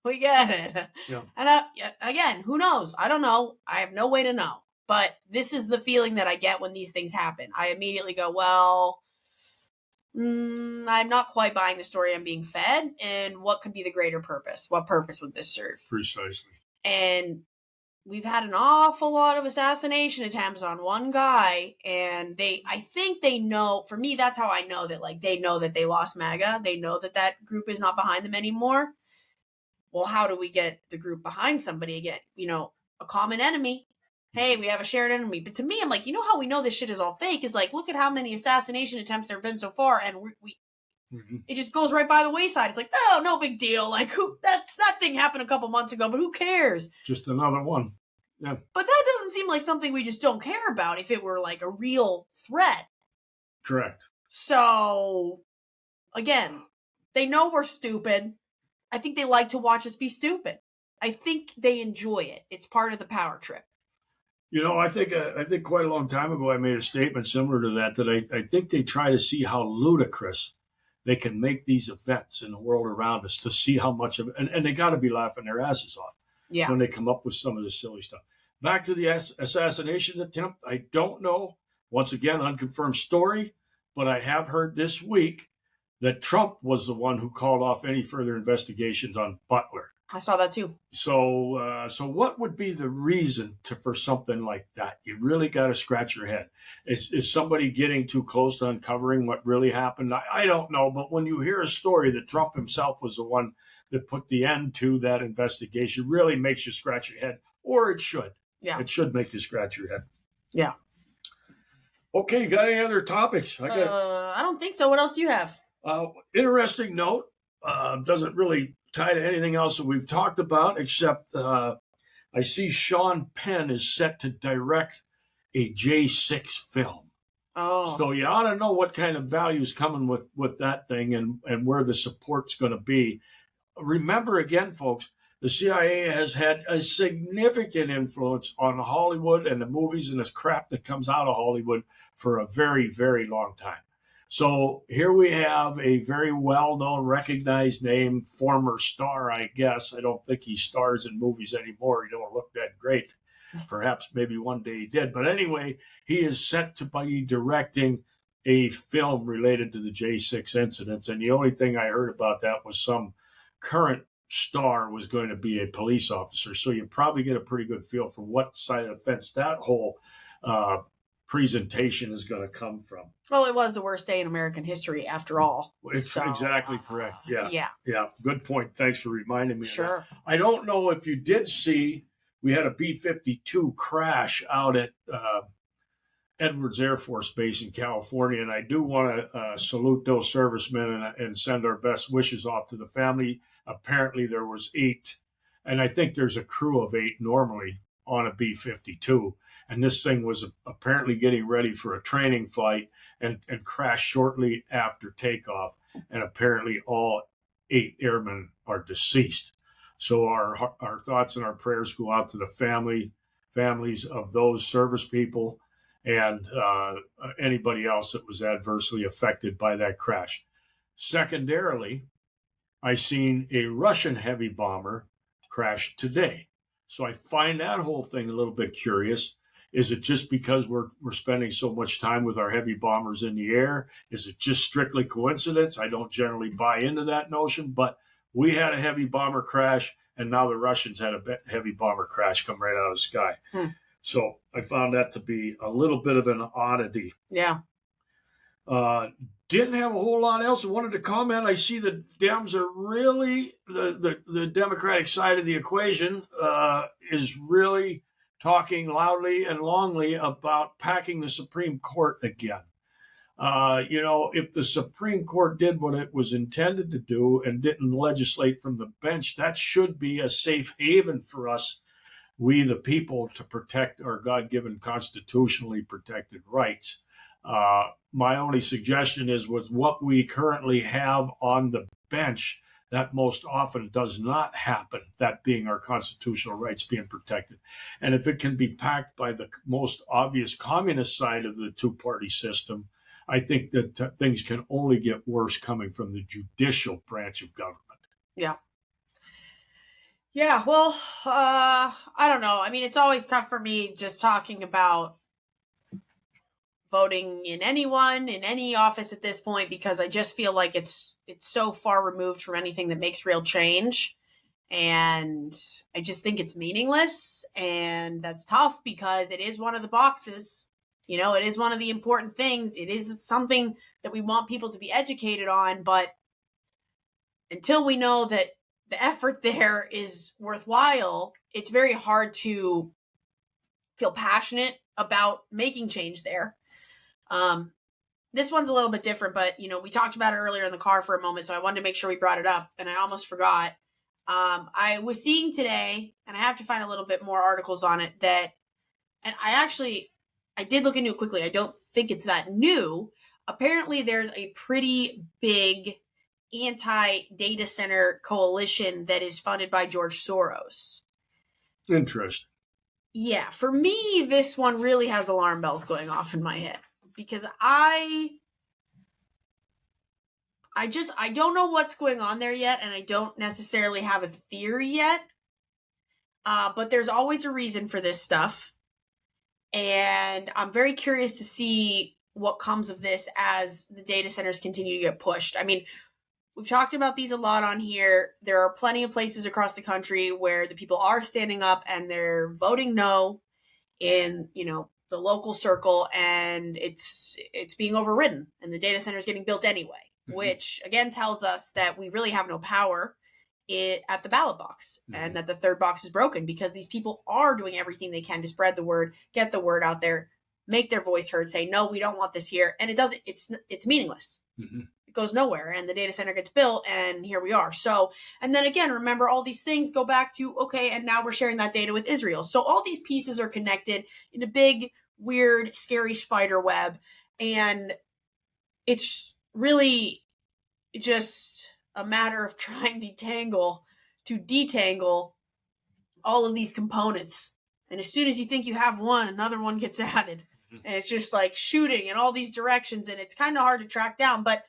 we get it. Yeah. And again, who knows? I don't know. I have no way to know. But this is the feeling that I get when these things happen. I immediately go, well, I'm not quite buying the story I'm being fed. And what could be the greater purpose? What purpose would this serve? Precisely. And we've had an awful lot of assassination attempts on one guy, and I think they know, for me, that's how I know that, like, they know that they lost MAGA. They know that that group is not behind them anymore. Well, how do we get the group behind somebody again? A common enemy. Hey, we have a shared enemy. But to me, I'm like, how we know this shit is all fake is like, look at how many assassination attempts there have been so far, and it just goes right by the wayside. It's like, oh, no big deal. Like, that thing happened a couple months ago, but who cares? Just another one. Yeah. But that doesn't seem like something we just don't care about if it were like a real threat. Correct. So, again, they know we're stupid. I think they like to watch us be stupid. I think they enjoy it. It's part of the power trip. I think quite a long time ago I made a statement similar to that I think they try to see how ludicrous they can make these events in the world around us, to see how much of it, and they got to be laughing their asses off when they come up with some of this silly stuff. Back to the assassination attempt, I don't know. Once again, unconfirmed story, but I have heard this week that Trump was the one who called off any further investigations on Butler. I saw that too. So what would be the reason for something like that? You really got to scratch your head. Is somebody getting too close to uncovering what really happened? I don't know. But when you hear a story that Trump himself was the one that put the end to that investigation, really makes you scratch your head, or it should. Yeah. It should make you scratch your head. Yeah. Okay, got any other topics? I don't think so. What else do you have? Interesting note. Doesn't really tie to anything else that we've talked about, except I see Sean Penn is set to direct a J6 film. Oh. So you ought to know what kind of value is coming with that thing, and where the support's going to be. Remember again, folks, the CIA has had a significant influence on Hollywood and the movies and this crap that comes out of Hollywood for a very, very long time. So here we have a very well-known, recognized name, former star, I guess. I don't think he stars in movies anymore. He don't look that great. Perhaps maybe one day he did. But anyway, he is set to be directing a film related to the J6 incidents. And the only thing I heard about that was some current star was going to be a police officer. So you probably get a pretty good feel for what side of the fence that whole presentation is going to come from. Well, it was the worst day in American history, after all. It's exactly correct. Yeah. Good point. Thanks for reminding me. Sure. Of that. I don't know if you did see, we had a B-52 crash out at Edwards Air Force Base in California, and I do want to salute those servicemen and send our best wishes off to the family. Apparently, there was 8, and I think there's a crew of 8 normally on a B-52. And this thing was apparently getting ready for a training flight and crashed shortly after takeoff. And apparently all 8 airmen are deceased. So our thoughts and our prayers go out to the family families of those service people and anybody else that was adversely affected by that crash. Secondarily, I seen a Russian heavy bomber crash today. So I find that whole thing a little bit curious. Is it just because we're spending so much time with our heavy bombers in the air? Is it just strictly coincidence? I don't generally buy into that notion, but we had a heavy bomber crash, and now the Russians had a heavy bomber crash come right out of the sky. So I found that to be a little bit of an oddity. Yeah. Didn't have a whole lot else. I wanted to comment. I see the Dems are really, the Democratic side of the equation is really talking loudly and longly about packing the Supreme Court again. If the Supreme Court did what it was intended to do and didn't legislate from the bench, that should be a safe haven for us, we the people, to protect our God-given constitutionally protected rights. My only suggestion is with what we currently have on the bench, that most often does not happen, that being our constitutional rights being protected. And if it can be packed by the most obvious communist side of the two-party system, I think that things can only get worse coming from the judicial branch of government. Yeah. Yeah, well, I don't know. I mean, it's always tough for me just talking about voting in anyone, in any office at this point, because I just feel like it's so far removed from anything that makes real change. And I just think it's meaningless. And that's tough because it is one of the boxes. You know, it is one of the important things. It is something that we want people to be educated on. But until we know that the effort there is worthwhile, it's very hard to feel passionate about making change there. This one's a little bit different, but, we talked about it earlier in the car for a moment, so I wanted to make sure we brought it up, and I almost forgot. I was seeing today, and I have to find a little bit more articles on it, and I did look into it quickly. I don't think it's that new. Apparently, there's a pretty big anti-data center coalition that is funded by George Soros. Interesting. Yeah, for me, this one really has alarm bells going off in my head. Because I don't know what's going on there yet, and I don't necessarily have a theory yet. But there's always a reason for this stuff. And I'm very curious to see what comes of this as the data centers continue to get pushed. I mean, we've talked about these a lot on here. There are plenty of places across the country where the people are standing up and they're voting no in, the local circle, and it's being overridden, and the data center is getting built anyway, which again tells us that we really have no power at the ballot box, and that the third box is broken because these people are doing everything they can to spread the word, get the word out there, make their voice heard, say, no, we don't want this here. And it's meaningless. It goes nowhere, and the data center gets built, and here we are. So, and then again, remember, all these things go back to, okay, and now we're sharing that data with Israel. So all these pieces are connected in a big, weird, scary spider web, and it's really just a matter of trying to detangle all of these components. And as soon as you think you have one, another one gets added. And it's just like shooting in all these directions, and it's kind of hard to track down. But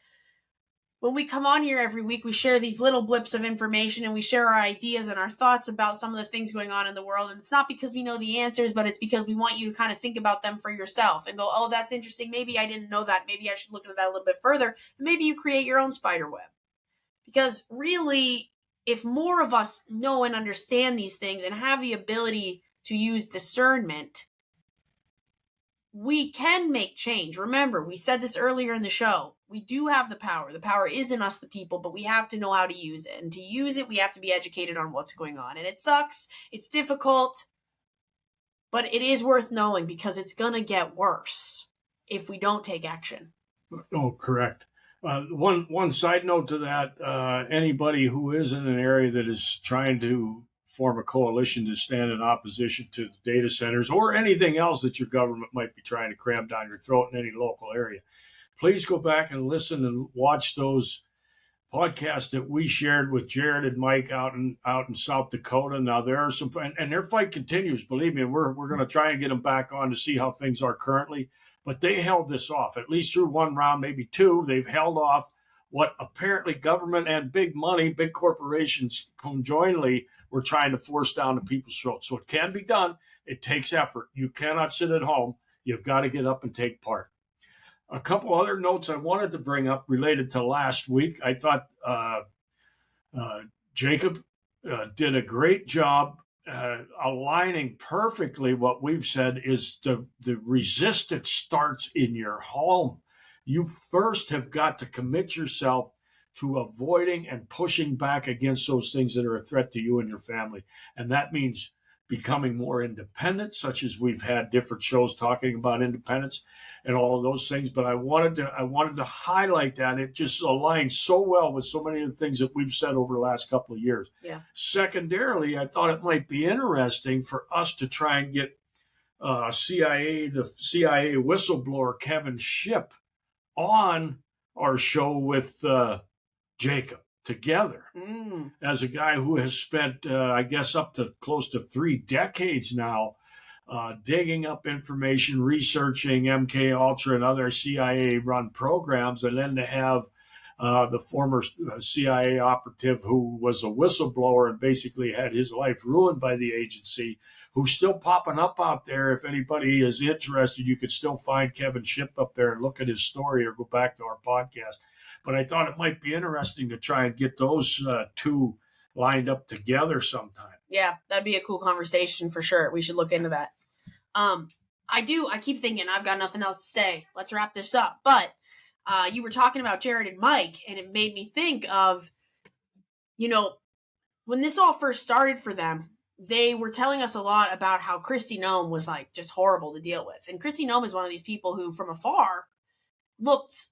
when we come on here every week, we share these little blips of information, and we share our ideas and our thoughts about some of the things going on in the world. And it's not because we know the answers, but it's because we want you to kind of think about them for yourself and go, oh, that's interesting. Maybe I didn't know that. Maybe I should look into that a little bit further. And maybe you create your own spider web. Because really, if more of us know and understand these things and have the ability to use discernment, we can make change. Remember, we said this earlier in the show. We do have the power. The power is in us, the people, but we have to know how to use it. And to use it, we have to be educated on what's going on. And it sucks. It's difficult. But it is worth knowing because it's going to get worse if we don't take action. Oh, correct. One side note to that, anybody who is in an area that is trying to form a coalition to stand in opposition to the data centers or anything else that your government might be trying to cram down your throat in any local area, please go back and listen and watch those podcast that we shared with Jared and Mike out in South Dakota. Now there are some, and their fight continues. Believe me, we're going to try and get them back on to see how things are currently. But they held this off at least through one round, maybe two. They've held off what apparently government and big money, big corporations conjointly were trying to force down the people's throats. So it can be done. It takes effort. You cannot sit at home. You've got to get up and take part. A couple other notes I wanted to bring up related to last week. I thought Jacob did a great job aligning perfectly what we've said is the resistance starts in your home. You first have got to commit yourself to avoiding and pushing back against those things that are a threat to you and your family. And that means becoming more independent, such as we've had different shows talking about independence and all of those things. But I wanted to highlight that. It just aligns so well with so many of the things that we've said over the last couple of years. Yeah. Secondarily, I thought it might be interesting for us to try and get the CIA whistleblower Kevin Shipp on our show with Jacob together as a guy who has spent, I guess, up to close to 3 decades now digging up information, researching MK Ultra and other CIA-run programs, and then to have the former CIA operative who was a whistleblower and basically had his life ruined by the agency, who's still popping up out there. If anybody is interested, you could still find Kevin Shipp up there and look at his story or go back to our podcast. But I thought it might be interesting to try and get those two lined up together sometime. Yeah, that'd be a cool conversation for sure. We should look into that. I keep thinking I've got nothing else to say. Let's wrap this up. But you were talking about Jared and Mike, and it made me think of, when this all first started for them, they were telling us a lot about how Kristi Noem was like just horrible to deal with. And Kristi Noem is one of these people who from afar looked,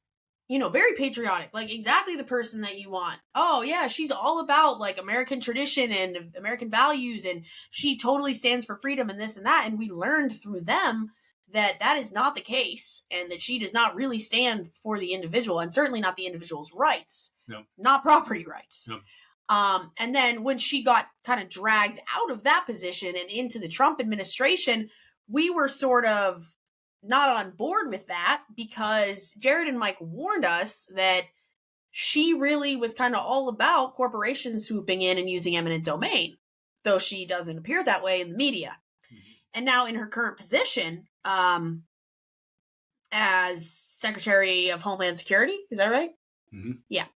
very patriotic, like exactly the person that you want. Oh yeah, she's all about like American tradition and American values, and she totally stands for freedom and this and that. And we learned through them that that is not the case, and that she does not really stand for the individual, and certainly not the individual's rights, not property rights. And then when she got kind of dragged out of that position and into the Trump administration, we were sort of not on board with that because Jared and Mike warned us that she really was kind of all about corporations swooping in and using eminent domain, though she doesn't appear that way in the media. And now in her current position as Secretary of Homeland Security, is that right? Yeah.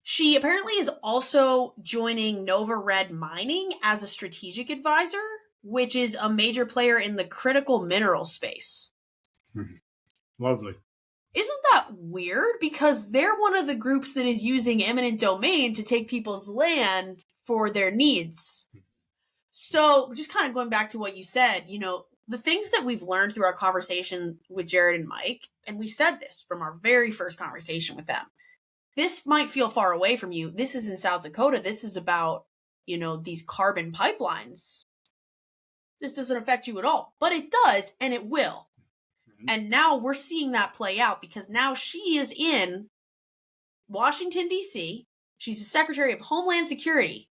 She apparently is also joining Nova Red Mining as a strategic advisor, which is a major player in the critical mineral space. Lovely. Isn't that weird? Because they're one of the groups that is using eminent domain to take people's land for their needs. So just kind of going back to what you said, the things that we've learned through our conversation with Jared and Mike, and we said this from our very first conversation with them, this might feel far away from you. This is in South Dakota. This is about, these carbon pipelines. This doesn't affect you at all, but it does, and it will. And now we're seeing that play out because now she is in Washington, D.C. She's the Secretary of Homeland Security,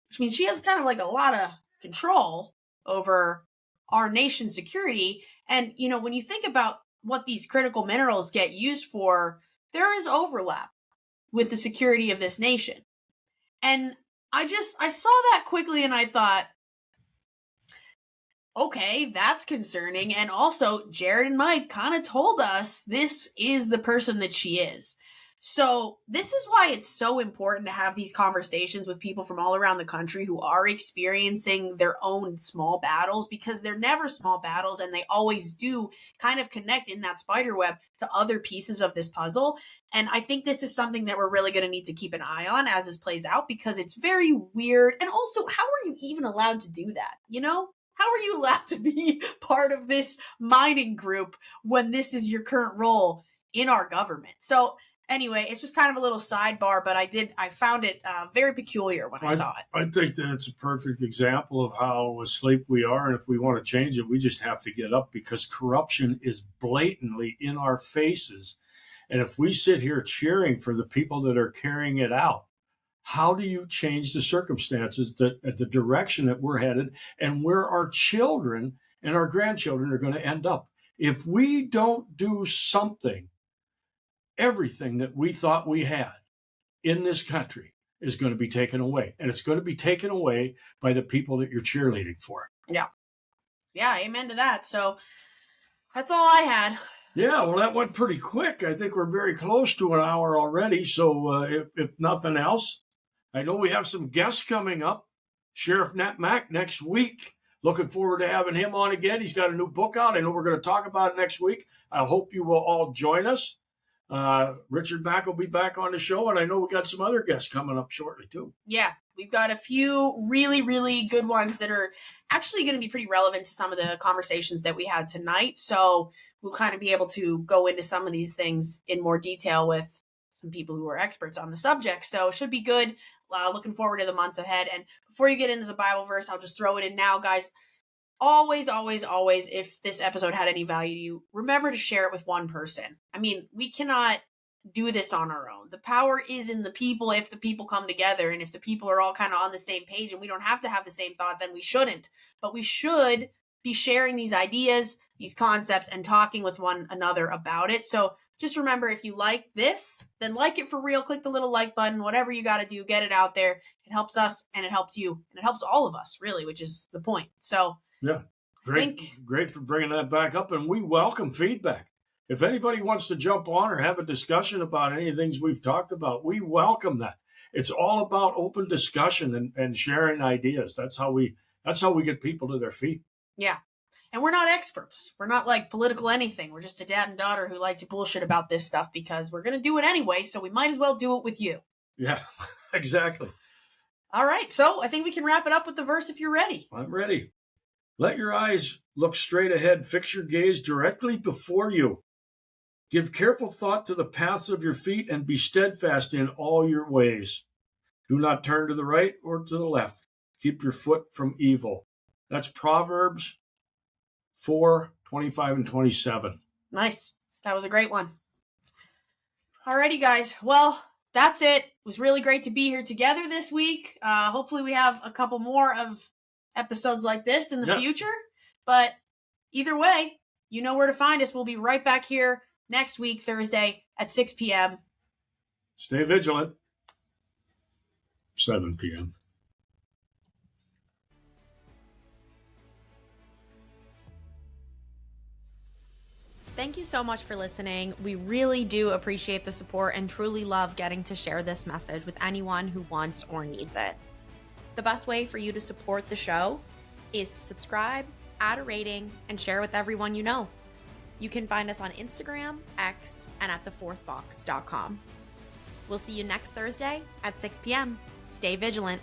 which means she has kind of like a lot of control over our nation's security. And, when you think about what these critical minerals get used for, there is overlap with the security of this nation. And I saw that quickly and I thought, okay, that's concerning. And also, Jared and Mike kind of told us this is the person that she is. So this is why it's so important to have these conversations with people from all around the country who are experiencing their own small battles, because they're never small battles and they always do kind of connect in that spider web to other pieces of this puzzle. And I think this is something that we're really going to need to keep an eye on as this plays out, because it's very weird. And also, how are you even allowed to do that? How are you allowed to be part of this mining group when this is your current role in our government? So anyway, it's just kind of a little sidebar, but I found it very peculiar when I saw it. I think that's a perfect example of how asleep we are. And if we want to change it, we just have to get up, because corruption is blatantly in our faces. And if we sit here cheering for the people that are carrying it out, how do you change the circumstances, the direction that we're headed, and where our children and our grandchildren are going to end up? If we don't do something, everything that we thought we had in this country is going to be taken away. And it's going to be taken away by the people that you're cheerleading for. Yeah. Yeah, amen to that. So that's all I had. Yeah, well, that went pretty quick. I think we're very close to an hour already. So if nothing else, I know we have some guests coming up. Sheriff Nat Mack next week. Looking forward to having him on again. He's got a new book out. I know we're going to talk about it next week. I hope you will all join us. Richard Mack will be back on the show, and I know we got some other guests coming up shortly, too. Yeah, we've got a few really, really good ones that are actually going to be pretty relevant to some of the conversations that we had tonight. So we'll kind of be able to go into some of these things in more detail with some people who are experts on the subject. So it should be good. Looking forward to the months ahead. And before you get into the Bible verse, I'll just throw it in now, guys. Always, always, always, if this episode had any value to you, remember to share it with one person. I mean, we cannot do this on our own. The power is in the people if the people come together and if the people are all kind of on the same page, and we don't have to have the same thoughts, and we shouldn't. But we should be sharing these ideas, these concepts, and talking with one another about it. So just remember, if you like this, then like it for real. Click the little like button, whatever you got to do, get it out there. It helps us and it helps you and it helps all of us, really, which is the point. So yeah, great for bringing that back up. And we welcome feedback. If anybody wants to jump on or have a discussion about any of the things we've talked about, we welcome that. It's all about open discussion and sharing ideas. That's how we get people to their feet. Yeah. And we're not experts. We're not like political anything. We're just a dad and daughter who like to bullshit about this stuff because we're going to do it anyway. So we might as well do it with you. Yeah, exactly. All right. So I think we can wrap it up with the verse if you're ready. I'm ready. Let your eyes look straight ahead. Fix your gaze directly before you. Give careful thought to the paths of your feet and be steadfast in all your ways. Do not turn to the right or to the left. Keep your foot from evil. That's Proverbs 4:25 and 27. Nice. That was a great one. Alrighty, guys. Well, that's it. It was really great to be here together this week. Hopefully we have a couple more of episodes like this in the future. But either way, you know where to find us. We'll be right back here next week, Thursday at 6 p.m. Stay vigilant. 7 p.m. Thank you so much for listening. We really do appreciate the support and truly love getting to share this message with anyone who wants or needs it. The best way for you to support the show is to subscribe, add a rating, and share with everyone you know. You can find us on Instagram, X, and at thefourthbox.com. We'll see you next Thursday at 6 p.m. Stay vigilant.